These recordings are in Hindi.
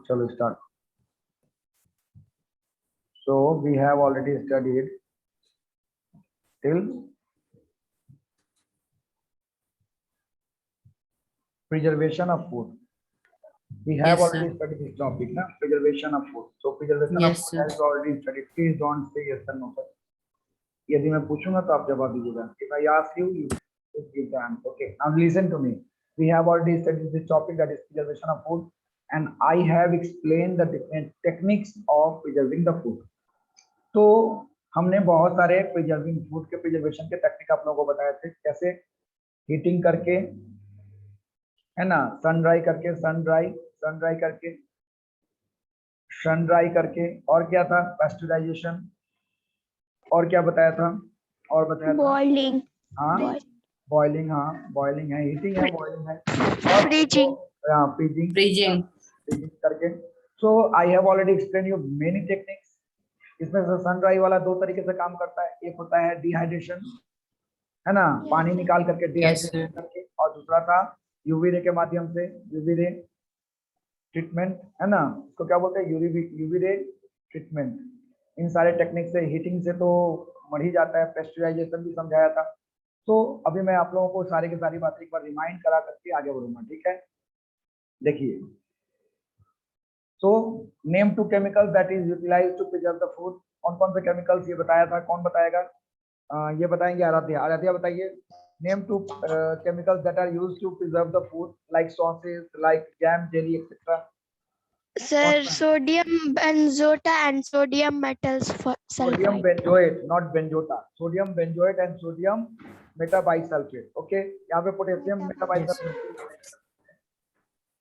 चलो start. So we have already studied till preservation of food. We have Yes, already sir. studied this topic, na? Preservation of food. So preservation of Yes, food sir. has already studied. Please don't say yes or no, sir. यदि मैं पूछूंगा तो आप जवाब दीजिएगा. If I ask you, you just give the answer. Okay. Now listen to me. We have already studied this topic, that is preservation of food, and I have explained the different techniques of preserving the food. तो हमने बहुत सारे प्रिजर्विंग फूड के प्रिजर्वेशन के टेक्निक आप लोगों को बताए थे, कैसे हीटिंग करके, है ना, सन ड्राई करके, सन ड्राई करके, और क्या था, पेस्चराइजेशन, और क्या बताया था, और बताया था बॉइलिंग, हाँ बॉइलिंग, हाँ बॉइलिंग है, हीटिंग है, बॉइलिंग है, और फ्रीजिंग, फ्रीजिंग करके. So I have already explain you many techniques. इसमें से सन ड्राई वाला दो तरीके से काम करता है. एक होता है डिहाइड्रेशन, है ना, पानी निकाल करके डिहाइड्रेशन करके, और दूसरा था यूवी रे के माध्यम से, यूवी रे ट्रीटमेंट, है ना, उसको क्या बोलते हैं, यूवी रे ट्रीटमेंट. इन सारे टेक्निक से, हीटिंग से तो मर ही जाता है, पेस्चराइजेशन भी समझाया था. तो अभी मैं आप लोगों को सारी की सारी बातें एक बार रिमाइंड करा करके आगे बढ़ूंगा, ठीक है. देखिए, so name two chemicals that is utilized to preserve the food. कौन कौन से केमिकल्स ये बताया था, कौन बताएगा? ये बताएंगे आराध्या बताइए. Name two chemicals that are used to preserve the food like sauces, like jam, jelly etcetera. Sir sodium benzoate and sodium metal sodium sulphide. Benzoate, not benzoate. Sodium benzoate and sodium metabisulphate. Okay, यहाँ पे पोटेशियम मेटाबाइसल्फेट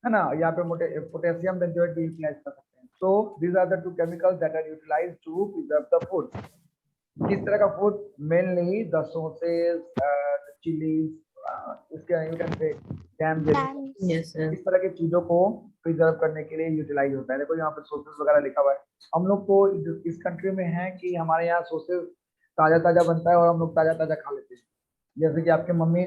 है ना, यहाँ पे पोटेशियम बेंजोएट भी यूटिलाइज कर सकते हैं. So these are the two chemicals that are utilised to preserve the food. किस तरह का फूड? मेनली द सॉसेस, चिलीज, इसके you can say jam, jelly, Yes, sir. इस तरह की चीजों को प्रिजर्व करने के लिए यूटिलाइज होता है. देखो यहाँ पे सॉसेस वगैरह लिखा हुआ है. हम लोग को इस कंट्री में है कि हमारे यहाँ सॉसेस ताजा ताजा बनता है और हम लोग ताजा ताजा खा लेते हैं. जैसे कि आपके मम्मी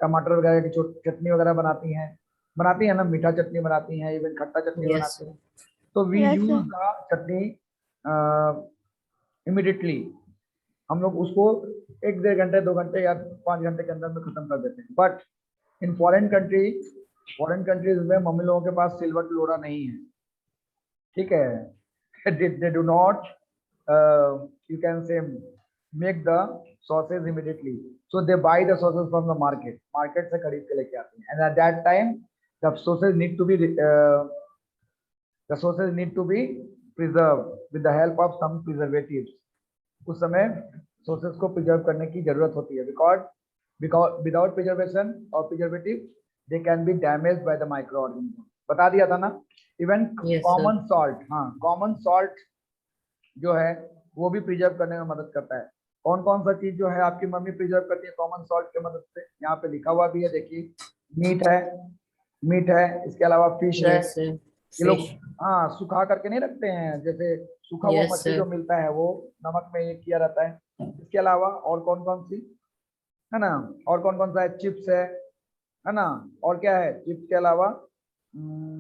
टमाटर वगैरह की चटनी वगैरह बनाती है ना, मीठा चटनी बनाती है, इवन खट्टा चटनी Yes, बनाती sir. है. तो we Yes, use sir. The chutney immediately. हम लोग उसको 1-1.5 घंटे, 2 घंटे या 5 घंटे के अंदर में खत्म कर देते हैं. बट इन फॉरेन कंट्रीज में मम्मी लोगों के पास सिल्वर लोरा नहीं है, ठीक है. they do not you can say make the sauces immediately, so they buy the sauces from the market से खरीद के लेके आते हैं. And at that time the sauces need to be preserved with the help of some preservatives. उस समय सोर्सेस को प्रिजर्व करने की जरूरत होती है, बिकॉज विदाउट प्रिजर्वेशन और preservative they can be damaged by the micro organism. बता दिया था ना. इवन Yes, कॉमन सॉल्ट, हाँ कॉमन सॉल्ट जो है वो भी प्रिजर्व करने में मदद करता है. कौन कौन सा चीज जो है आपकी मम्मी प्रिजर्व करती है कॉमन सॉल्ट की मदद से? यहाँ पे लिखा हुआ भी है, देखिए. मीट है, इसके अलावा फिश है. Yes, sir. ये लोग Fish. हाँ सुखा करके नहीं रखते हैं, जैसे सूखा हुआ Yes, मछली sir. जो मिलता है वो नमक में ये किया रहता है. इसके अलावा और कौन कौन सी, है ना, और कौन कौन सा है? चिप्स है ना, और क्या है चिप्स के अलावा?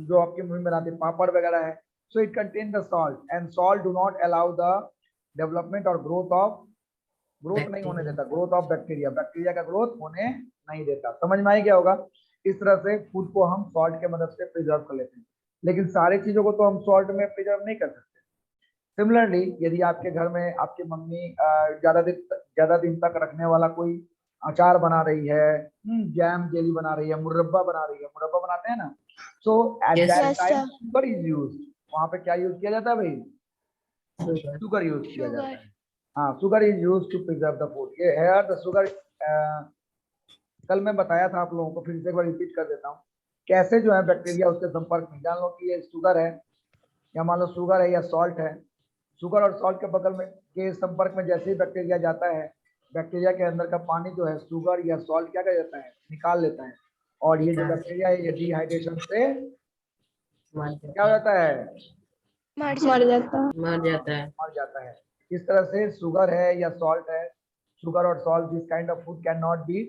जो आपकी मम्मी बनाती है पापड़ वगैरह है. So it contain the salt, and salt do not allow the development और ग्रोथ नहीं होने देता, ग्रोथ ऑफ बैक्टीरिया का ग्रोथ होने नहीं देता. समझ में आई क्या होगा? इस तरह से फूड को हम सॉल्ट के मदद से प्रिजर्व कर लेते हैं, लेकिन सारी चीजों को तो हम सॉल्ट में प्रिजर्व नहीं कर सकते. सिमिलरली यदि आपके घर में आपकी मम्मी ज्यादा दिन तक रखने वाला कोई अचार बना रही है, जैम जेली बना रही है, मुरब्बा बनाते हैं ना, so at Yes, that yes, time sir. Sugar is used. वहां पे क्या यूज किया जाता है भाई? Sugar. शुगर यूज किया जाता Sugar. है. हाँ, sugar is used to preserve the food. ये है द शुगर. कल मैं बताया था आप लोगों को, फिर से एक बार रिपीट कर देता हूँ कैसे जो है बैक्टीरिया उसके संपर्क में. जान लो कि ये शुगर है, या मान लो शुगर है या सॉल्ट है. शुगर और सॉल्ट के बगल में के संपर्क में जैसे ही बैक्टीरिया जाता है, बैक्टीरिया के अंदर का पानी जो है शुगर या सॉल्ट क्या कर देता है? निकाल लेता है. और ये जो बैक्टीरिया है ये डिहाइड्रेशन से क्या हो जाता है? मर जाता. मर जाता है. इस तरह से शुगर है या सॉल्ट है, शुगर और salt, this kind of food can not B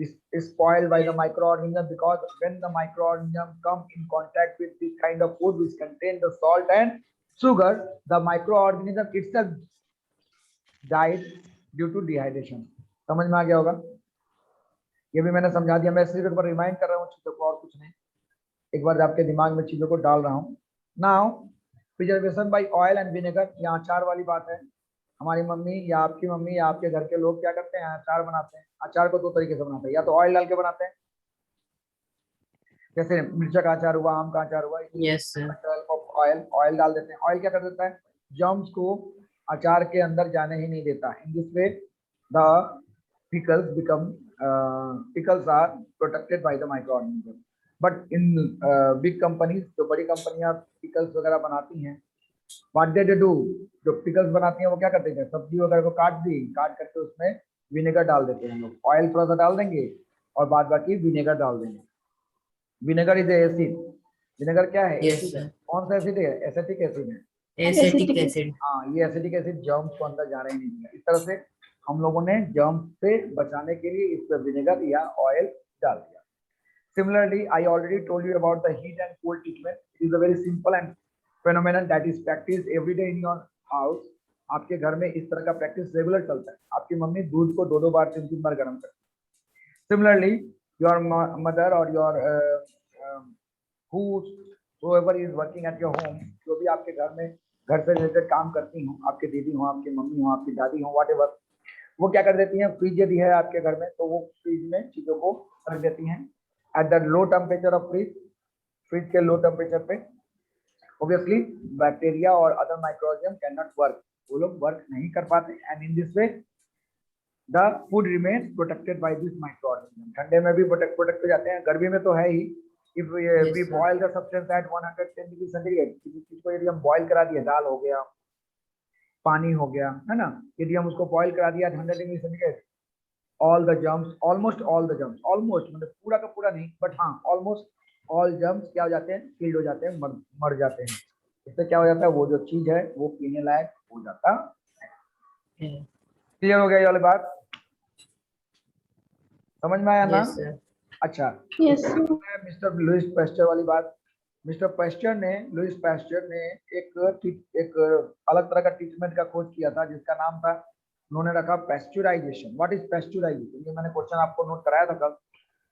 is spoiled by the microorganism, because when the microorganism come in contact with this kind of food which contain the salt and sugar, the microorganism itself died due to dehydration. समझ में आ गया होगा? ये भी मैंने समझा दिया, मैं सिर्फ एक बार रिमाइंड कर रहा हूँ चीजों को और कुछ नहीं, एक बार आपके दिमाग में चीजों को डाल रहा हूँ. Now preservation by oil and vinegar, यहाँ अचार वाली बात है. हमारी मम्मी या आपकी मम्मी या आपके घर के लोग क्या करते हैं, अचार बनाते हैं. अचार को दो तरीके से बनाते हैं, या तो ऑयल डाल के बनाते हैं, जैसे मिर्चा का अचार हुआ, आम का अचार हुआ, Yes, sir. ऑयल डाल देते हैं. ऑयल क्या कर देता है, जर्म्स को अचार के अंदर जाने ही नहीं देता. In this way the pickles are protected by the microorganism. But in big companies, जो बड़ी कंपनियां pickles वगैरह बनाती हैं, what they do, जो pickles बनाती हैं वो क्या करते हैं, सब्जी वगैरह को काट करके उसमें विनेगर डाल देते हैं लोग. ऑयल थोड़ा सा डाल देंगे और बाद बाकी विनेगर डाल देंगे. Vinegar is acid. विनेगर क्या है? Yes, sir. कौन सा एसिड है? एसिटिक एसिड है. Acetic acid. हाँ, ये एसिडिक एसिड जर्म्स को अंदर जाने ही नहीं दिया. इस तरह से हम लोगों ने जर्म्स से बचाने के लिए इस पर विनेगर या ऑयल डाल दिया. Similarly, I already told you about the heat and cold treatment. It is a very simple and phenomenon that is practiced every day in your house. आपके घर में इस तरह का प्रैक्टिस रेगुलर चलता है. आपकी मम्मी दूध को 2-2 बार 3-3 बार गर्म करती है. Similarly, your mother or your whoever is working at your home, जो भी आपके घर में घर से रिलेटेड काम करती हो, आपके दीदी हो, आपकी मम्मी हो, आपकी दादी हो, whatever, वो क्या कर देती हैं, फ्रिज यदि है आपके घर में तो वो फ्रिज में चीजों को रख देती हैं at the low temperature of fridge के लो टेम्परेचर पे. ऑब्वियसली बैक्टीरिया और other microorganism can not work, वो लोग वर्क नहीं कर पाते. And in this way the food remains protected by this microorganism. ठंडे में भी प्रोटेक्ट हो जाते हैं, गर्मी में तो है ही. If we boil the substance at 110 degree centigrade, किसी चीज को यदि हम बॉयल करा दिए, दाल हो गया, पानी हो गया, है ना, यदि हम उसको बॉयल करा दिया 100 degree centigrade, all the germs, almost all the germs, almost मतलब पूरा का पूरा नहीं, बट हाँ ऑलमोस्ट ऑल जर्म्स क्या हो जाते हैं, किल्ड हो जाते हैं, मर जाते हैं. इससे क्या हो जाता है, वो जो चीज है वो पीने लायक हो जाता है. क्लियर हो गया ये वाली बात? समझ में आया ना? Yes, sir. अच्छा. Yes. मिस्टर लुइस पैस्चर वाली बात. मिस्टर लुइस पैस्चर ने एक अलग तरह का ट्रीटमेंट का खोज किया था, जिसका नाम था, उन्होंने रखा पैस्चुराइजेशन. What is पैस्चुराइजेशन? ये मैंने क्वेश्चन आपको नोट कराया था कल. Yes, sir.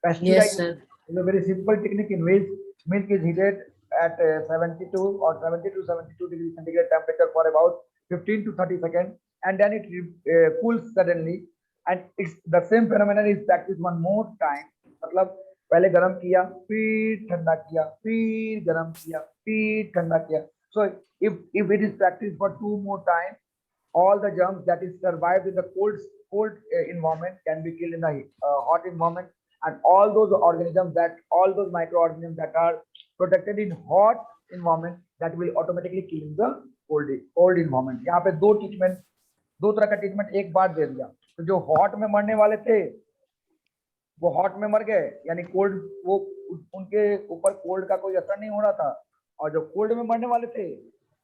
Pasteurisation is a very simple technique in which milk is heated at 72 or 70 to 72 degree centigrade temperature for about 15 to 30 seconds, and then it cools suddenly, and it's the same phenomenon is practiced one more time. मतलब पहले गरम किया, फिर ठंडा किया, फिर गरम किया, फिर ठंडा किया. So if it is practiced for 2 more times, all the germs that is survived in the cold environment can be killed in the hot environment, and all those microorganisms that are protected in hot environment, that will automatically kill in the cold environment. यहाँ पे दो तरह का ट्रीटमेंट एक बार दे दिया. तो जो हॉट में मरने वाले थे वो हॉट में मर गए, यानी कोल्ड, वो उनके ऊपर कोल्ड का कोई असर नहीं हो रहा था, और जो कोल्ड में मरने वाले थे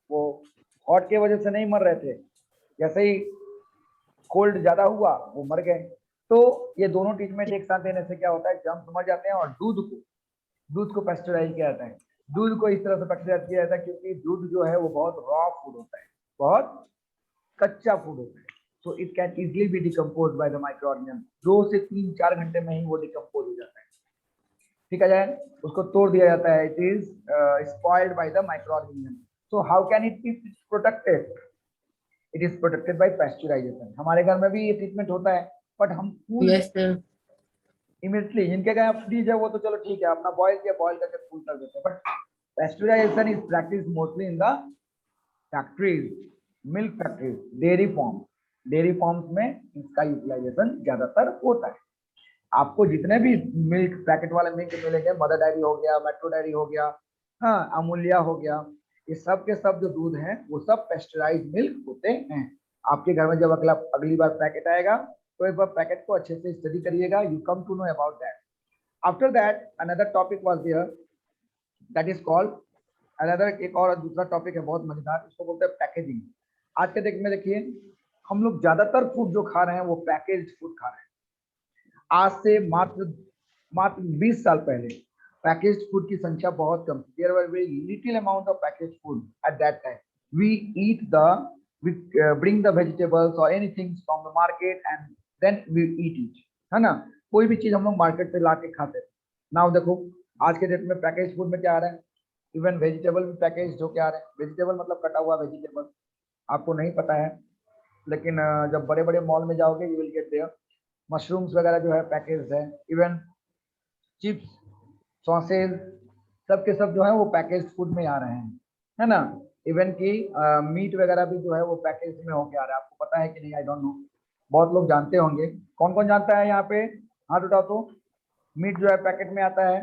वो हॉट की वजह से नहीं मर रहे थे. जैसे ही कोल्ड ज्यादा हुआ वो मर गए. तो ये दोनों ट्रीटमेंट एक साथ देने से क्या होता है, जर्म्स मर जाते हैं. और दूध को पेस्चराइज किया जाता है. दूध को इस तरह से पेस्चराइज किया जाता है क्योंकि दूध जो है वो बहुत रॉ फूड होता है, बहुत कच्चा फूड होता है. So it can easily be decomposed by the microorganism. 2 से 3-4 घंटे में ही वो डिकम्पोज हो जाता है. ठीक है जाए, उसको तोड़ दिया जाता है. It is spoiled by the microorganism. So how can it be protected? It is protected by pasteurization. हमारे घर में भी ये ट्रीटमेंट होता है, बट हम Yes, sir. इमीडिएटली, जिनके घर फ्रीज है वो तो चलो ठीक है, अपना बॉयल करके कूल कर देते हैं. But pasteurization is practiced mostly in the factories, milk factories, dairy forms में इसका यूटिलाइजेशन ज्यादातर होता है. आपको जितने भी मिल्क पैकेट वाले मिल्क मिलेंगे, मदर डेयरी हो गया, मेट्रो डेयरी हो गया, हाँ अमूल्या हो गया, ये सब के सब जो दूध हैं वो सब पेस्चराइज्ड मिल्क होते हैं. आपके घर में जब अगली बार पैकेट आएगा तो एक बार पैकेट को अच्छे से स्टडी करिएगा. You come to know about that. After that another topic was there, that is called another, एक और दूसरा टॉपिक है बहुत मजेदार, उसको बोलते हैं पैकेजिंग. आज के देखिए हम लोग ज्यादातर फूड जो खा रहे हैं वो पैकेज्ड फूड खा रहे हैं. आज से मात्र 20 साल पहले पैकेज्ड फूड की संख्या बहुत कम थी. There were very little amount of packaged food at that time. We bring the vegetables or anything from the market and then we eat it. है ना. कोई भी चीज हम लोग मार्केट से लाके खाते थे. नाउ देखो आज के डेट में पैकेज फूड में क्या आ रहा है. इवन वेजिटेबल भी पैकेज होके आ रहे हैं. वेजिटेबल मतलब कटा हुआ वेजिटेबल. आपको नहीं पता है, लेकिन जब बड़े बड़े मॉल में जाओगे you will get there. Mushrooms वगैरह जो है पैकेज है. इवन चिप्स, सॉसेज, सब के सब जो है वो पैकेज फूड में आ रहे हैं, है ना. इवन की मीट वगैरह भी जो है वो पैकेज में होके आ रहा है. आपको पता है कि नहीं, आई डोंट नो. बहुत लोग जानते होंगे. कौन कौन जानता है यहाँ पे, हाथ उठाओ तो. मीट जो है पैकेट में आता है.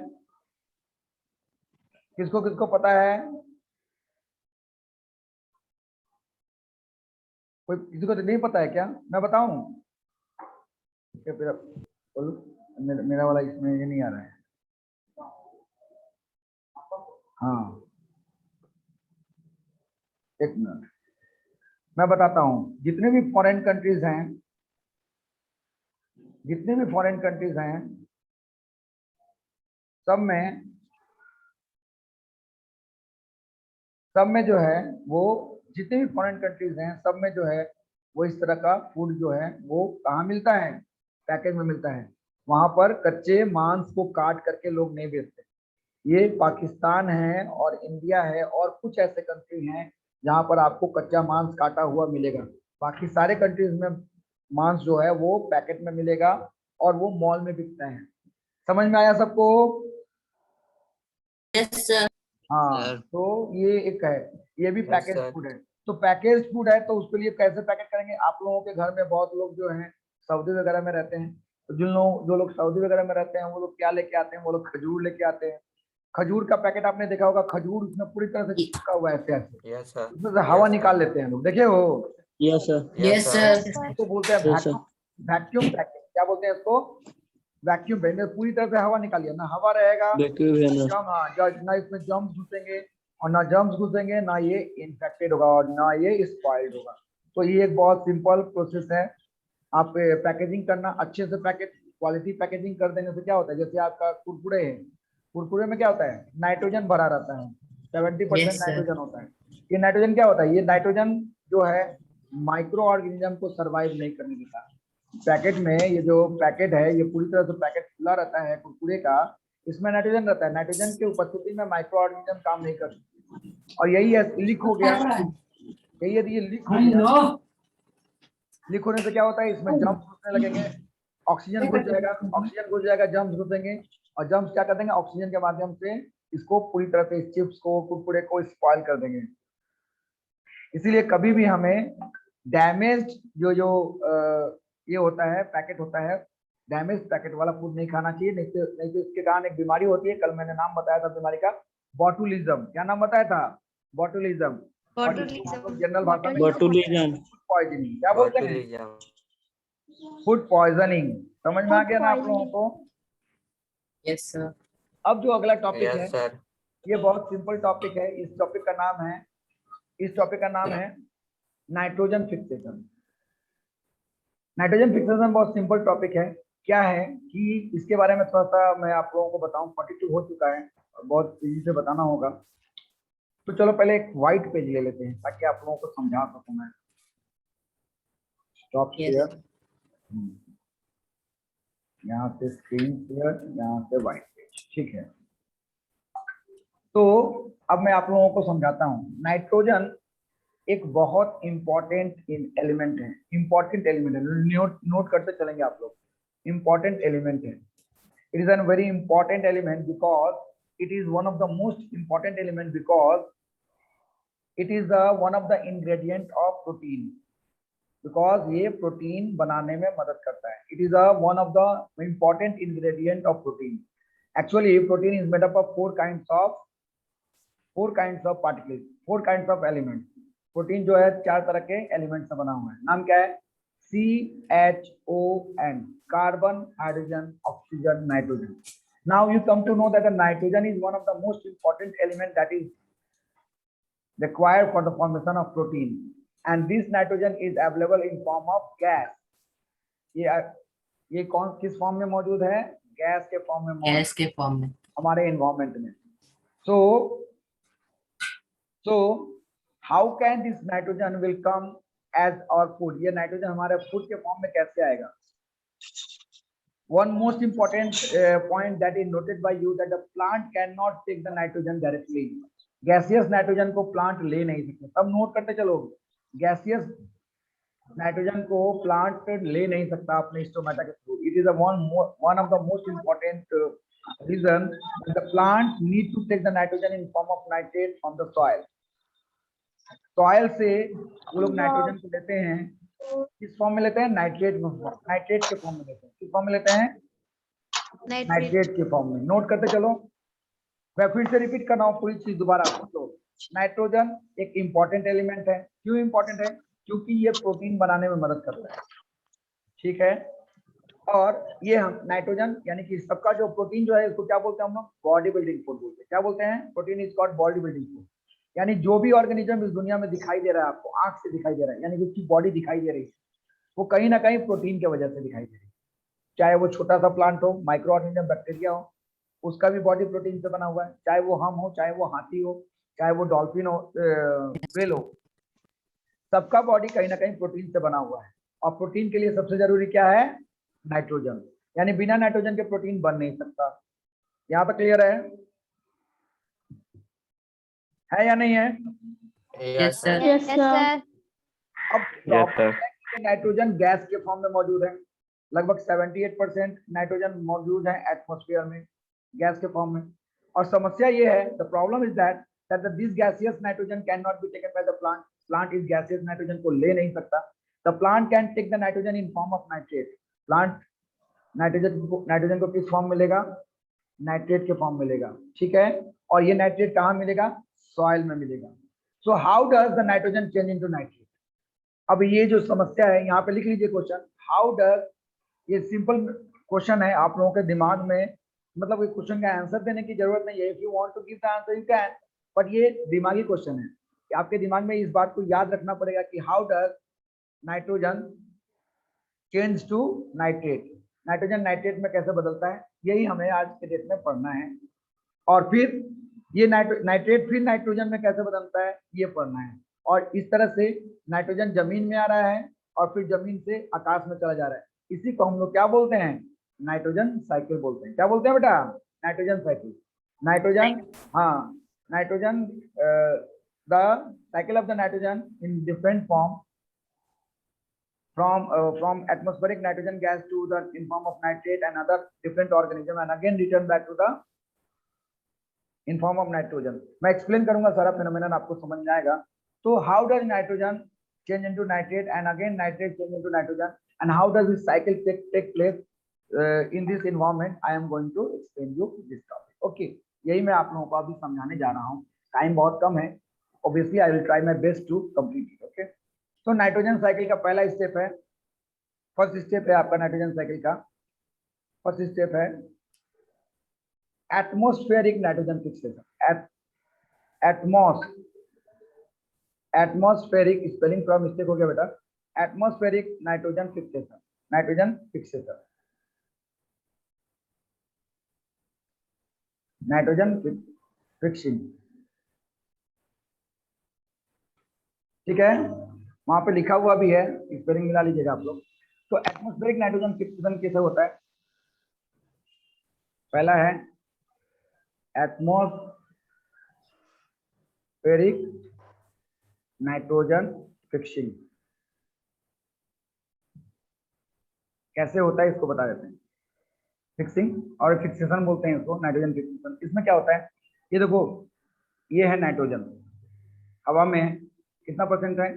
किसको किसको पता है? कोई किसी को तो नहीं पता है क्या? मैं बताऊं? बोलो. मेरा वाला इसमें ये नहीं आ रहा है. हाँ एक मिनट मैं बताता हूँ. जितने भी फॉरेन कंट्रीज हैं, सब में जो है वो, जितने भी फॉरेन कंट्रीज हैं सब में जो है वो इस तरह का फूड जो है वो कहाँ मिलता है? पैकेज में मिलता है. वहां पर कच्चे मांस को काट करके लोग नहीं बेचते. ये पाकिस्तान है और इंडिया है और कुछ ऐसे कंट्री हैं जहां पर आपको कच्चा मांस काटा हुआ मिलेगा. बाकी सारे कंट्रीज में मांस जो है वो पैकेट में मिलेगा और वो मॉल में बिकता है. समझ में आया सबको? Yes sir. हाँ. तो ये एक है, ये भी पैकेज फूड है. तो पैकेज फूड है तो उसके लिए कैसे पैकेट करेंगे? आप लोगों के घर में बहुत लोग जो हैं सऊदी वगैरह में रहते हैं. तो जो लोग सऊदी वगैरह में रहते हैं वो लोग क्या लेके आते हैं? वो लोग खजूर लेके आते हैं. खजूर का पैकेट आपने देखा होगा. खजूर उसमें पूरी तरह से चिपका हुआ है ऐसे ऐसे. Yes sir. उसमें से हवा निकाल लेते हैं लोग. देखे हो? Yes sir. Yes sir. इसको बोलते हैं Yes, sir. Vacuum packet. क्या बोलते हैं इसको? Vacuum packet. पूरी तरह से हवा निकालिए. ना हवा रहेगा, वैक्यूम है ना इसमें जर्म्स घुसेंगे, और ना जर्म्स घुसेंगे, ना ये इन्फेक्टेड होगा और ना ये स्पॉइल्ड होगा. तो ये एक बहुत सिंपल प्रोसेस है. आप पैकेजिंग करना अच्छे से, क्वालिटी पैकेजिंग कर देने से क्या होता है, जैसे आपका कुरकुरे है. कुरकुरे में क्या होता है? नाइट्रोजन भरा रहता है. 70% Yes, sir. नाइट्रोजन होता है. ये नाइट्रोजन क्या होता है? ये नाइट्रोजन जो है माइक्रो ऑर्गेनिज्म को सरवाइव नहीं करने देता. पैकेट में ये जो पैकेट है ये पूरी तरह से पैकेट खुला रहता है कुरकुरे का. इसमें नाइट्रोजन रहता है. नाइट्रोजन की उपस्थिति में माइक्रो ऑर्गेनिज्म काम नहीं करते. और यही है, लीक हो गया. यही यदि ये लीक हो गया, लीक होने से क्या होता है? इसमें जर्म्स घुसने लगेंगे. ऑक्सीजन घुस जाएगा, जर्म्स घुसेंगे और जर्म्स क्या कर देंगे? ऑक्सीजन के माध्यम से इसको पूरी तरह से, इस चिप्स को, कुरकुरे को स्पॉइल कर देंगे. इसीलिए कभी भी हमें डैमेज्ड ये होता है, पैकेट होता है, डैमेज पैकेट वाला फूड नहीं खाना चाहिए. नहीं तो इसके कारण एक बीमारी होती है. कल मैंने नाम बताया था बीमारी का, बॉटुलिज्म. क्या नाम बताया था? बॉटुलिज्म. जनरल भाषा में बोटुलिज्म. पॉइजनिंग. क्या बोलते हैं? Food poisoning. समझ में आ गया ना आप लोगों को? Yes sir. अब जो अगला टॉपिक है यस सर. ये बहुत सिंपल टॉपिक है. इस टॉपिक का नाम है नाइट्रोजन फिक्सेशन. नाइट्रोजन फिक्सेशन बहुत सिंपल टॉपिक है. क्या है कि इसके बारे में थोड़ा सा मैं आप लोगों को बताऊं. 42 हो चुका है और बहुत तेजी से बताना होगा. तो चलो पहले एक व्हाइट पेज ले लेते हैं ताकि आप लोगों को समझा सकूं मैं. Stop share. यहाँ से स्क्रीन शेयर, यहाँ से व्हाइट पेज. ठीक है. तो अब मैं आप लोगों को समझाता हूँ. नाइट्रोजन एक बहुत इंपॉर्टेंट एलिमेंट है. नोट करते चलेंगे आप लोग. इंपॉर्टेंट एलिमेंट है. It is an very important element because it is one of the most important element because it is one of the ingredient of protein. Because ये प्रोटीन बनाने में मदद करता है. It is one of the important ingredient of protein. Actually, protein is made up of four kinds of particles, 4 kinds of elements. Protein जो है 4 तरह के एलिमेंट से बना हुआ है. नाम क्या है? CHON, carbon, hydrogen, oxygen, nitrogen. Now you come to know that the nitrogen is one of the most important element that is required for the formation of protein, and this nitrogen is available in form of gas. ये कौन किस फॉर्म में मौजूद है? गैस के फॉर्म में मौजूद गैस के फॉर्म में। हमारे एनवायरमेंट में। so how can this nitrogen will come as our food? ये नाइट्रोजन हमारे फूड के फॉर्म में कैसे आएगा? One most important point that is noted by you that the plant cannot take the nitrogen directly. Gaseous nitrogen को प्लांट ले नहीं सकते। सब नोट करते चलो, गैसियस नाइट्रोजन को प्लांट ले नहीं सकता अपने स्टोमेटा के through. It is one of the most important reason that the plant need to take the nitrogen in form of nitrate from the soil. Soil से वो लोग नाइट्रोजन को लेते हैं, किस फॉर्म में लेते हैं? नाइट्रेट के फॉर्म में लेते हैं। किस फॉर्म में लेते हैं? नाइट्रेट के फॉर्म में। नोट करते चलो, मैं फिर से रिपीट कर रहा हूँ पूरी चीज दोबारा सुन लो। नाइट्रोजन एक इंपॉर्टेंट एलिमेंट है। क्यों इंपॉर्टेंट है? क्योंकि ये प्रोटीन बनाने में मदद करता है, ठीक है। और ये हम नाइट्रोजन यानी कि सबका जो प्रोटीन जो है इसको क्या बोलते हैं हम लोग? बॉडी बिल्डिंग फूड बोलते हैं। क्या बोलते हैं? Protein is called body building food. यानी जो भी ऑर्गेनिज्म इस दुनिया में दिखाई दे रहा है आपको, आंख से दिखाई दे रहा है, यानी कि उसकी बॉडी दिखाई दे रही है, वो कहीं ना कहीं प्रोटीन की वजह से दिखाई दे रही है। चाहे वो छोटा सा प्लांट हो, माइक्रो ऑर्गेनिज्म, बैक्टीरिया हो, उसका भी बॉडी प्रोटीन से बना हुआ है। चाहे वो हम हो, चाहे वो हाथी हो, चाहे वो डॉल्फिन हो, व्हेल हो, सबका बॉडी कहीं ना कहीं प्रोटीन से बना हुआ है। और प्रोटीन के लिए सबसे जरूरी क्या है? नाइट्रोजन। यानी बिना नाइट्रोजन के प्रोटीन बन नहीं सकता। यहाँ पर क्लियर है या नहीं है? Yes sir. Yes, sir. अब नाइट्रोजन गैस के फॉर्म में मौजूद है। लगभग 78% नाइट्रोजन मौजूद है एटमॉस्फेयर में गैस के फॉर्म में। और समस्या ये है, the problem is that this gaseous nitrogen can not be taken by the plant. Plant इस गैसियस नाइट्रोजन को ले नहीं सकता। The plant can take the nitrogen in form of nitrate. Plant nitrogen को किस फॉर्म मिलेगा? नाइट्रेट के फॉर्म मिलेगा, ठीक है। और ये नाइट्रेट कहाँ मिलेगा? सॉइल में मिलेगा। So how does the nitrogen change into nitrate? अब ये जो समस्या है यहाँ पे लिख लीजिए क्वेश्चन, हाउ डज, ये सिंपल क्वेश्चन है आप लोगों के दिमाग में, मतलब इस क्वेश्चन का आंसर देने की जरूरत नहीं है। If you want to give the answer you can, but ये दिमागी क्वेश्चन है। आपके दिमाग में इस बात को याद रखना पड़ेगा कि how does nitrogen change to nitrate. Nitrogen nitrate में कैसे बदलता है, यही हमें आज के डेट में पढ़ना है। और फिर ये नाइट्रेट फिर नाइट्रोजन में कैसे बदलता है ये पढ़ना है। और इस तरह से नाइट्रोजन जमीन में आ रहा है और फिर जमीन से आकाश में चला जा रहा है। इसी को हम लोग क्या बोलते हैं? नाइट्रोजन साइकिल बोलते हैं। क्या बोलते हैं बेटा? Nitrogen cycle. नाइट्रोजन, हाँ, nitrogen, the cycle of the nitrogen in different form from atmospheric nitrogen gas to the in form of nitrate and other different organism and again return back to the in form of nitrogen. मैं एक्सप्लेन करूंगा सारा फिनोमेनन, आपको समझ में आएगा। तो how does nitrogen change into nitrate and again nitrate change into nitrogen and how does this cycle take place in this environment? I am going to explain you this topic. Okay, यही मैं आप लोगों को अभी समझाने जा रहा हूँ। टाइम बहुत कम है, obviously I will try my best to complete it. Okay, तो नाइट्रोजन साइकिल का पहला स्टेप है, फर्स्ट स्टेप है आपका नाइट्रोजन साइकिल का फर्स्ट स्टेप है atmospheric nitrogen fixation. Atmospheric spelling थोड़ा मिस्टेक हो गया बेटा। Atmospheric nitrogen fixation, nitrogen fixation, nitrogen fixing, ठीक है। वहां पे लिखा हुआ भी है, स्पेलिंग मिला लीजिएगा आप लोग। तो एटमॉस्फेरिक नाइट्रोजन फिक्सेशन कैसे होता है? पहला है एटमॉस्फेरिक नाइट्रोजन फिक्सिंग। कैसे होता है इसको बता देते हैं। फिक्सिंग और फिक्सेशन बोलते हैं इसको, नाइट्रोजन फिक्सेशन। इसमें क्या होता है, ये देखो, ये है नाइट्रोजन, हवा में कितना परसेंट है?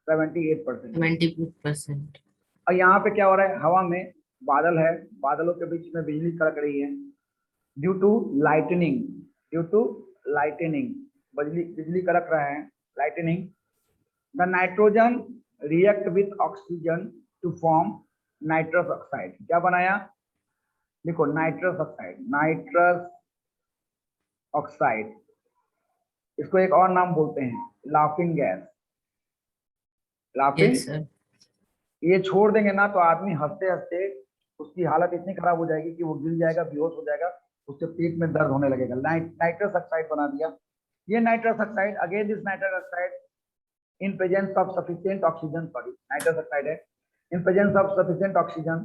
78%। 78%। और यहाँ पे क्या हो रहा है, हवा में बादल है, बादलों के बीच में बिजली कड़क रही है ड्यू टू लाइटनिंग, बिजली कड़क रहा है, lightning. The nitrogen react with oxygen to form nitrous oxide. क्या बनाया? देखो, नाइट्रस ऑक्साइड, इसको एक और नाम बोलते हैं laughing gas. Laughing, yes sir. ये छोड़ देंगे ना तो आदमी हंसते हंसते उसकी हालत इतनी खराब हो जाएगी कि वो गिर जाएगा, बेहोश हो जाएगा, उसके पेट में दर्द होने लगेगा। नाइट्रस ऑक्साइड बना दिया। ये nitrous oxide, again this nitrous oxide in presence of sufficient oxygen, sorry, nitrous oxide है, in presence of sufficient oxygen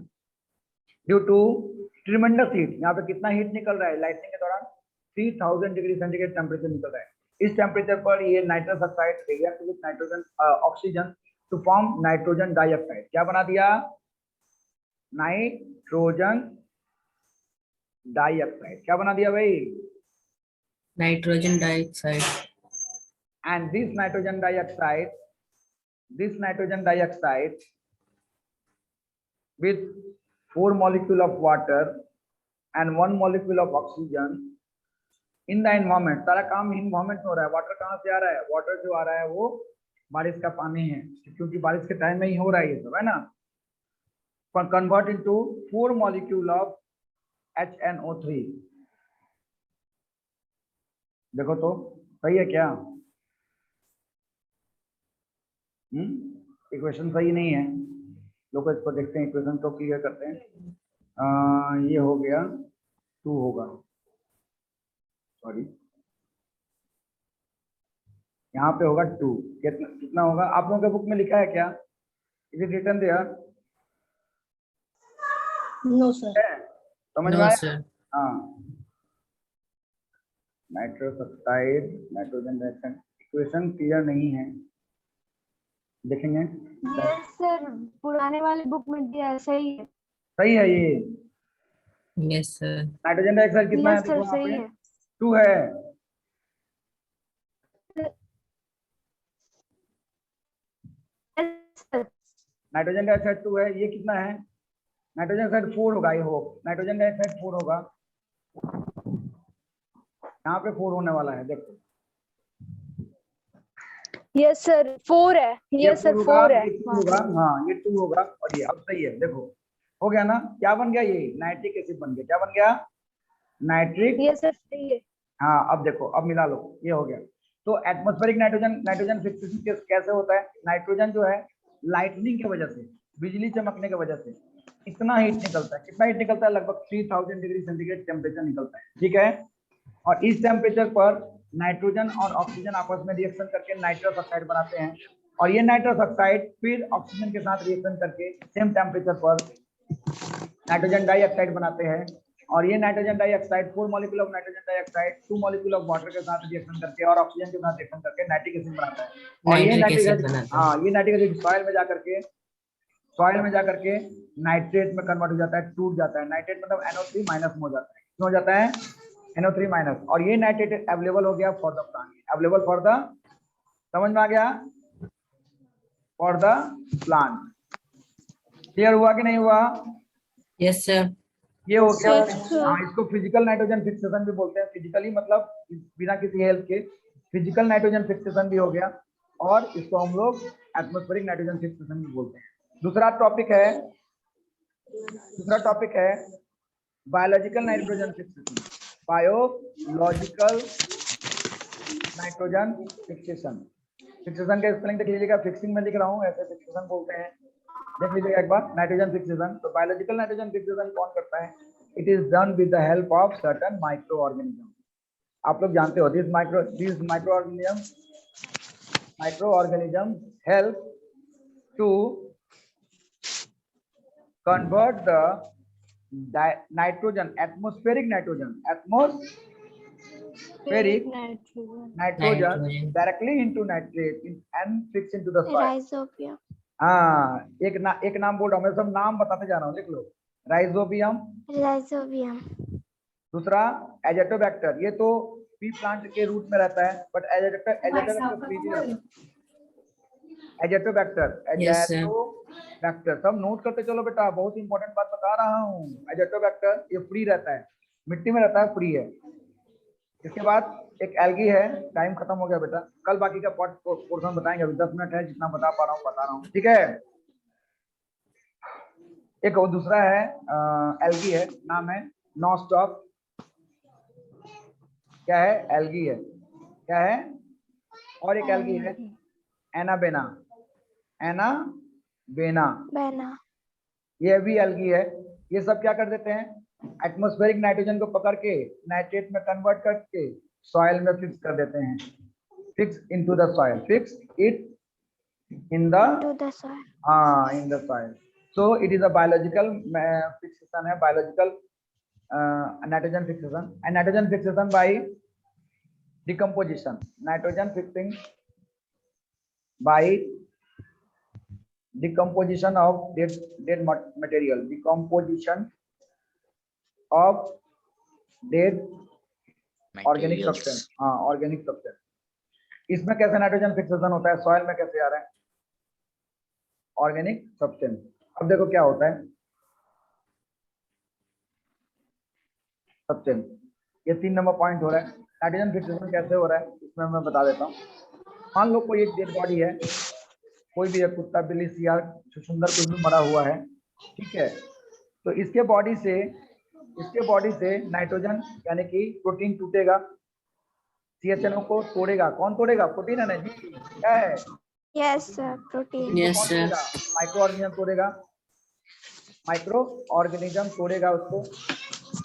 due to tremendous heat, यहाँ पे कितना हीट निकल रहा है लाइटनिंग के दौरान, 3000 डिग्री सेंटीग्रेड टेम्परेचर निकल रहा है। इस टेम्परेचर पर ये nitrous oxide react with nitrogen oxygen to form nitrogen dioxide. क्या बना दिया? Nitrogen dioxide. क्या बना दिया भाई? Nitrogen dioxide. And this nitrogen dioxide with 4 molecule of water and 1 molecule of oxygen in the environment, सारा काम environment में हो रहा है। वाटर कहाँ से आ रहा है? वाटर जो आ रहा है वो बारिश का पानी है, क्योंकि बारिश के टाइम में ही हो रहा है ये सब, है ना। Convert into 4 molecule of HNO3। देखो तो सही है क्या? इक्वेशन सही नहीं है, लोग इसको देखते हैं, इक्वेशन को क्लियर करते हैं। ये हो गया 2 होगा, सॉरी यहाँ पे होगा 2। कितना होगा? आप लोगों के बुक में लिखा है क्या? Is it written there? No sir. समझ में नो आया? सर। हाँ, nitrous oxide, nitrogen dioxide, equation clear नहीं है, देखेंगे। यस सर, पुराने वाले बुक में दिया है, सही है। सही है ये? Yes sir. नाइट्रोजन डाइऑक्साइड कितना है? यस देखो सर, यहाँ सही पे है। 2 है। Yes sir. नाइट्रोजन डाइऑक्साइड 2 है, ये कितना है? नाइट्रोजन डाइऑक्साइड 4 होगा। आई होप नाइट्रोजन डाइऑक्साइड 4 होगा, यहाँ पे 4 होने वाला है, देखो। यस सर, 4 है। यस सर, 4 है। ये 2 होगा, हाँ ये 2 होगा, और ये अब सही है। देखो हो गया ना? क्या बन गया? ये नाइट्रिक एसिड बन गया। क्या बन गया? नाइट्रिक। यस सर, सही है। हाँ, अब देखो, अब मिला लो, ये हो गया। तो एटमॉस्फेरिक नाइट्रोजन फिक्सेशन कैसे होता है? नाइट्रोजन जो है लाइटनिंग की वजह से, बिजली चमकने की वजह से इतना हीट निकलता है। कितना हीट निकलता है? लगभग 3000 डिग्री सेंटीग्रेड टेम्परेचर निकलता है, ठीक है। और इस टेम्परेचर पर नाइट्रोजन और ऑक्सीजन आपस में रिएक्शन करके नाइट्रस ऑक्साइड बनाते हैं, और ये नाइट्रस ऑक्साइड फिर ऑक्सीजन के साथ रिएक्शन करके सेम टेम्परेचर पर नाइट्रोजन डाइऑक्साइड बनाते हैं। और ये nitrogen dioxide 4 molecule of nitrogen dioxide 2 molecule of water के साथ रिएक्शन करके और ऑक्सीजन के साथ रिएक्शन करके नाइट्रिक एसिड बनाता है। और ये नाइट्रिक एसिड नाइट्रिक बनाता है। हाँ, ये नाइट्रिक एसिड सॉइल में जाकर के नाइट्रेट में कन्वर्ट हो जाता है, टूट जाता है। नाइट्रेट मतलब NO3 माइनस में हो जाता है। क्यों हो जाता है? NO3 minus. और ये नाइट्रेट अवेलेबल हो गया for the plant, available for the, समझ में आ गया? For the plant. क्लियर हुआ कि नहीं हुआ? Yes sir. ये हो गया। Yes, sir. हाँ, इसको फिजिकल नाइट्रोजन फिक्सेशन भी बोलते हैं। फिजिकली मतलब बिना किसी हेल्प के फिजिकल नाइट्रोजन फिक्सेशन भी हो गया, और इसको हम लोग एटमॉस्फेरिक नाइट्रोजन फिक्सेशन भी बोलते हैं। दूसरा टॉपिक है biological nitrogen fixation. Biological nitrogen fixation. Fixation का स्पेलिंग देख लीजिएगा, फिक्सिंग में लिख रहा हूँ, ऐसे फिक्सेशन बोलते हैं, देख लीजिएगा एक बार। नाइट्रोजन फिक्सेशन, तो बायोलॉजिकल नाइट्रोजन फिक्सेशन कौन करता है? It is done with the help of certain microorganism. आप लोग जानते हो, this microorganism help to convert the atmospheric nitrogen Nitrogen. directly into nitrate and fix into the soil। Rhizobia. हाँ, एक नाम बोल रहा हूँ मैं, सब नाम बताते जा रहा हूँ, लिख लो। Rhizobium, Rhizobium. दूसरा एजेटोबैक्टर, ये तो पी प्लांट के रूट में रहता है, बट एजेटोबैक्टर सब नोट करते चलो बेटा, बहुत इंपॉर्टेंट बात बता रहा हूँ। एजेटोबैक्टर ये फ्री रहता है, मिट्टी में रहता है, फ्री है। इसके बाद एक एल्गी है। टाइम खत्म हो गया बेटा, कल बाकी का पोर्शन बताएंगे, अभी 10 मिनट है, जितना बता पा रहा हूँ, ठीक है। एक और दूसरा है एल्गी है, नाम है नॉस्टॉक। क्या है? एल्गी है। क्या है? और एक एल्गी है एनाबेना। Bena. ये भी एल्गी है, ये सब क्या कर देते हैं, एटमॉस्फेरिक नाइट्रोजन को पकड़ के नाइट्रेट में कन्वर्ट करके सॉइल में फिक्स कर देते हैं, fix into the soil, fix it in the To the soil. in the soil. So it is a biological fixation है, biological nitrogen fixation, and nitrogen fixation by decomposition, nitrogen fixing by decomposition of dead material, decomposition of dead organic materials. substance, हाँ organic substance. इसमें कैसे नाइट्रोजन फिक्सेशन होता है, सॉइल में कैसे आ रहा है, ऑर्गेनिक सब्सटेंस। अब देखो क्या होता है सब्सटेंस, ये 3 नंबर पॉइंट हो रहा है। नाइट्रोजन फिक्सेशन कैसे हो रहा है इसमें मैं बता देता हूँ। मान लो कोई एक डेड बॉडी है, कोई भी है, कुत्ता बिल्ली सियार सुंदर कुछ भी मरा हुआ है, ठीक है, तो इसके बॉडी से नाइट्रोजन यानी कि प्रोटीन टूटेगा, CHNO को तोड़ेगा, कौन तोड़ेगा, प्रोटीन है ना जी, क्या है, Yes, sir. Protein. Yes, sir. Micro organism तोड़ेगा, माइक्रो ऑर्गेनिज्म तोड़ेगा उसको,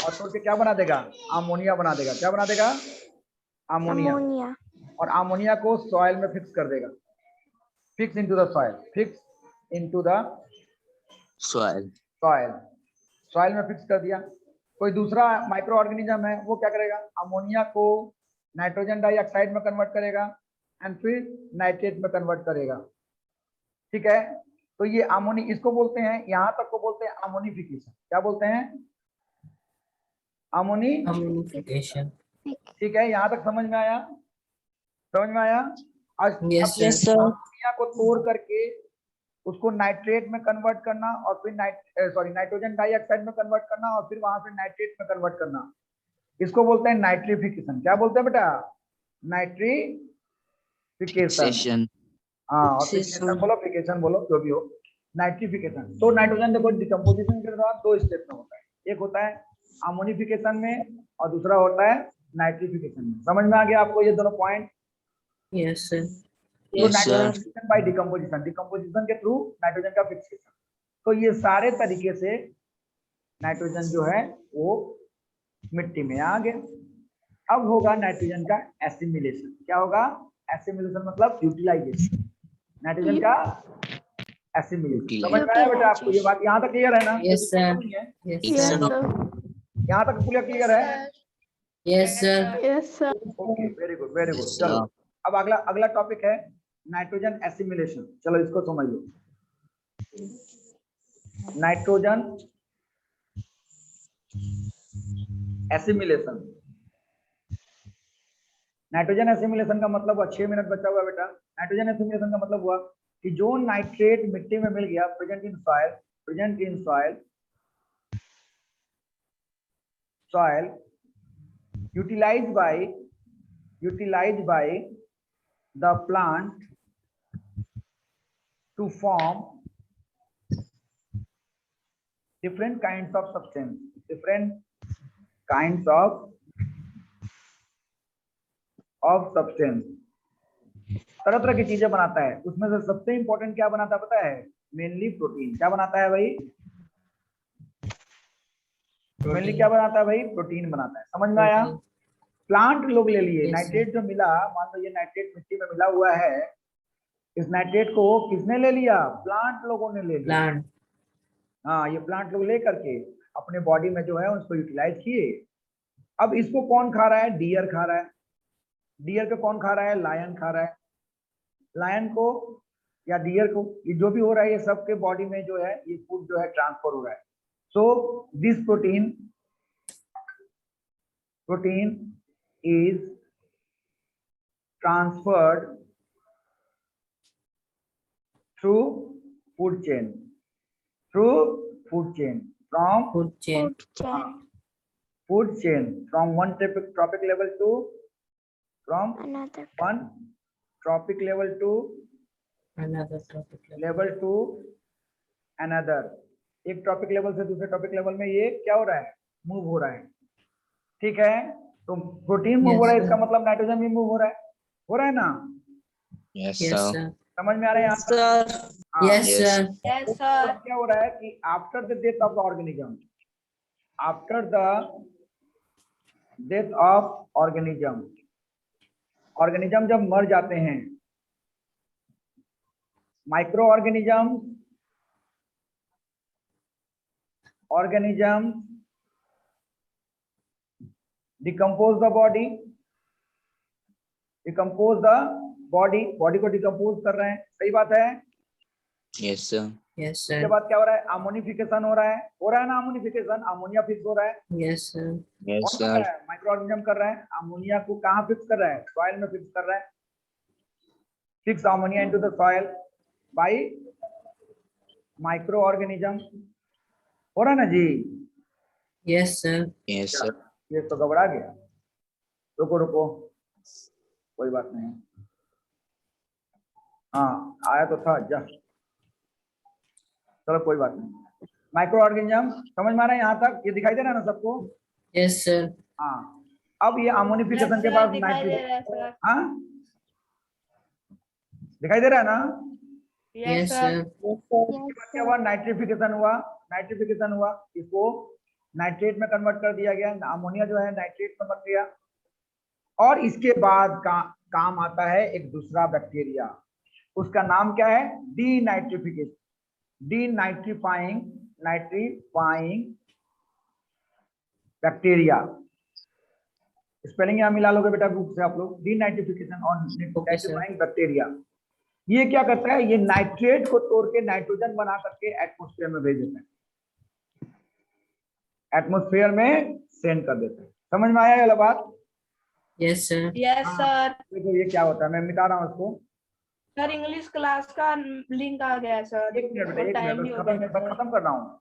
और तोड़ के क्या बना देगा, अमोनिया बना देगा, क्या बना देगा, अमोनिया, Ammonia. और अमोनिया को सॉइल में फिक्स कर देगा, fix into the soil, fix into the Soil. Soil में फिक्स कर दिया। कोई दूसरा माइक्रो ऑर्गेनिज्म है, वो क्या करेगा, अमोनिया को नाइट्रोजन डाइऑक्साइड में कन्वर्ट करेगा एंड फिर नाइट्रेट में कन्वर्ट करेगा, ठीक है। तो ये अमोनी, इसको बोलते हैं, यहाँ तक को बोलते हैं अमोनिफिकेशन, क्या बोलते हैं, Ammonification. ठीक है, यहाँ तक समझ में आया, समझ में आया। आज Yes, sir. अमोनिया को तोड़ करके उसको नाइट्रेट में कन्वर्ट करना और फिर नाइट्रोजन डाइऑक्साइड में कन्वर्ट करना और फिर वहां से नाइट्रेट में कन्वर्ट करना, इसको बोलते हैं नाइट्रिफिकेशन। क्या बोलते हैं बेटा, नाइट्रिफिकेशन, Session. हाँ, और फिकेशन बोलो, फिकेशन बोलो, जो भी हो, नाइट्रिफिकेशन। तो नाइट्रोजन देखो डिकम्पोजिशन के दौरान 2 स्टेप में होता है, एक होता है अमोनिफिकेशन में और दूसरा होता है नाइट्रिफिकेशन में। समझ में आ गया आपको ये दोनों पॉइंट। Yes, sir. तो Yes, sir. Nitrogen by decomposition, decomposition के थ्रू नाइट्रोजन का फिक्सेशन। तो ये सारे तरीके से नाइट्रोजन जो है वो मिट्टी में आ गया। अब होगा नाइट्रोजन का एसिमिलेशन। क्या होगा, एसिमिलेशन मतलब यूटिलाइजेशन, नाइट्रोजन का एसिमिलेशन। समझ में आया बेटा आपको ये बात, यहाँ तक क्लियर है ना? Yes, sir. Yes, Yes, sir. sir. यहाँ तक पूरा क्लियर है? Yes, sir. Yes, sir. Okay, very good, very good. Yes, चलो sir. अब अगला टॉपिक है नाइट्रोजन एसिमिलेशन। चलो इसको समझ लो। नाइट्रोजन एसिमिलेशन, नाइट्रोजन एसिमिलेशन का मतलब हुआ, 6 मिनट बचा हुआ बेटा। नाइट्रोजन एसिमिलेशन का मतलब हुआ कि जो नाइट्रेट मिट्टी में मिल गया, present in soil utilized by the plant to form different kinds of substance, तरह तरह की चीजें बनाता है। उसमें से सबसे इंपॉर्टेंट क्या बनाता है पता है, मेनली प्रोटीन। क्या बनाता है भाई, मेनली क्या बनाता है भाई, प्रोटीन बनाता है। समझ में आया? प्लांट लोग ले लिए, Yes, नाइट्रेट जो मिला, मान लो ये नाइट्रेट मिट्टी में मिला हुआ है, इस नाइट्रेट को किसने ले लिया, प्लांट लोगों ने ले लिया। Plant. हाँ, ये प्लांट लोग ले करके अपने बॉडी में जो है उसको यूटिलाइज किए। अब इसको कौन खा रहा है, डियर खा रहा है। डियर को कौन खा रहा है, लायन खा रहा है। लायन को या डियर को, ये जो भी हो रहा है, ये सबके बॉडी में जो है ये फूड जो है ट्रांसफर हो रहा है। So this protein is transferred through food chain, from Food chain. Food chain. from one tropic level to Another. one tropic level to Another topic. level to another। एक ट्रॉपिक लेवल से दूसरे ट्रॉपिक लेवल में ये क्या हो रहा है, मूव हो रहा है, ठीक है। तो प्रोटीन मूव हो रहा है, इसका मतलब नाइट्रोजन भी मूव हो रहा है ना? Yes, Yes, sir. sir. समझ में आ रहा है यहाँ तक? हाँ। Yes, Yes. sir. Yes, तो sir. क्या हो रहा है कि after the death of the organism, after the death of organism, organism जब मर जाते हैं, micro organism decompose the body, body को डिकम्पोज कर रहे हैं, सही बात है। Yes, sir. Yes, उसके sir. बाद क्या हो रहा है, अमोनिफिकेशन हो रहा है ना, अमोनिफिकेशन, अमोनिया फिक्स हो रहा है, Yes, sir. Yes, कौन कर sir. रहा है, माइक्रो ऑर्गेनिज्म कर रहा है। अमोनिया को कहाँ फिक्स कर रहा है, सॉइल में फिक्स कर रहा है, fix ammonia into the soil by micro organism, हो रहा है ना जी। Yes, sir. Yes, sir. ये तो घबरा गया, रुको कोई बात नहीं, हाँ आया तो था जा, चलो कोई बात नहीं। माइक्रो ऑर्गेनिज्म समझ में आ रहा है यहाँ तक, ये दिखाई दे रहा है ना सबको। Yes, sir. हाँ, अब ये अमोनिफिकेशन के बाद नाइट्रोजन, हाँ दिखाई दे रहा है ना। Yes, sir. क्या हुआ, नाइट्रिफिकेशन हुआ, इसको नाइट्रेट में कन्वर्ट कर दिया गया, अमोनिया जो है नाइट्रेट में बन गया। और इसके बाद काम आता है एक दूसरा बैक्टीरिया, उसका नाम क्या है, डीनाइट्रीफाइंग बैक्टीरिया। स्पेलिंग यहाँ मिला लोगे बेटा बुक से आप लोग, डीनाइट्रिफिकेशन और नाइट्रीफाइंग बैक्टीरिया। ये क्या करता है, ये नाइट्रेट को तोड़ के नाइट्रोजन बना करके एटमॉस्फेयर में भेज देता है, एटमॉस्फेयर में सेंड कर देता है। समझ में आया ये वाला बात। Yes, sir. Yes sir. देखो ये क्या होता है, मैं मिटा रहा हूँ इसको। सर इंग्लिश क्लास का लिंक आ गया है सर। एक मिनट बेटा, टाइम भी हो गया है सर। खत्म कर रहा हूँ।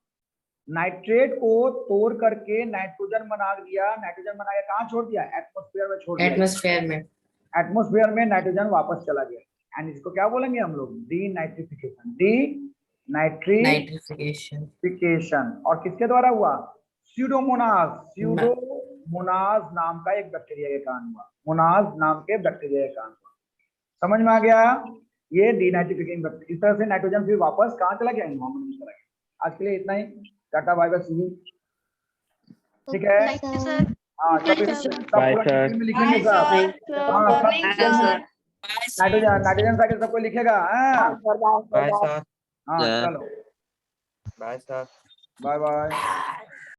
नाइट्रेट को तोड़ करके नाइट्रोजन बना दिया, नाइट्रोजन बना के कहाँ छोड़ दिया, एटमॉस्फेयर में छोड़ दिया। Atmosphere में. एटमॉस्फेयर में नाइट्रोजन वापस चला गया, एंड इसको क्या बोलेंगे हम लोग, डीनाइट्रिफिकेशन। और किसके द्वारा हुआ, स्यूडोमोनास नाम का एक बैक्टीरिया के कारण हुआ, मोनास नाम के बैक्टीरिया के कारण हुआ। समझ में आ गया, ये डीनाइट्रिफिकेशन बैक्टीरिया। इस तरह से नाइट्रोजन फिर वापस कहाँ चला गया, एनवायरमेंट में चला गया। आज के लिए इतना ही, tata bye bye see you, ठीक है। हाँ लिखेंगे सर, नाइट्रोजन साइकिल सबको लिखेगा। Bye sir. हाँ चलो, बाय सर। Bye bye.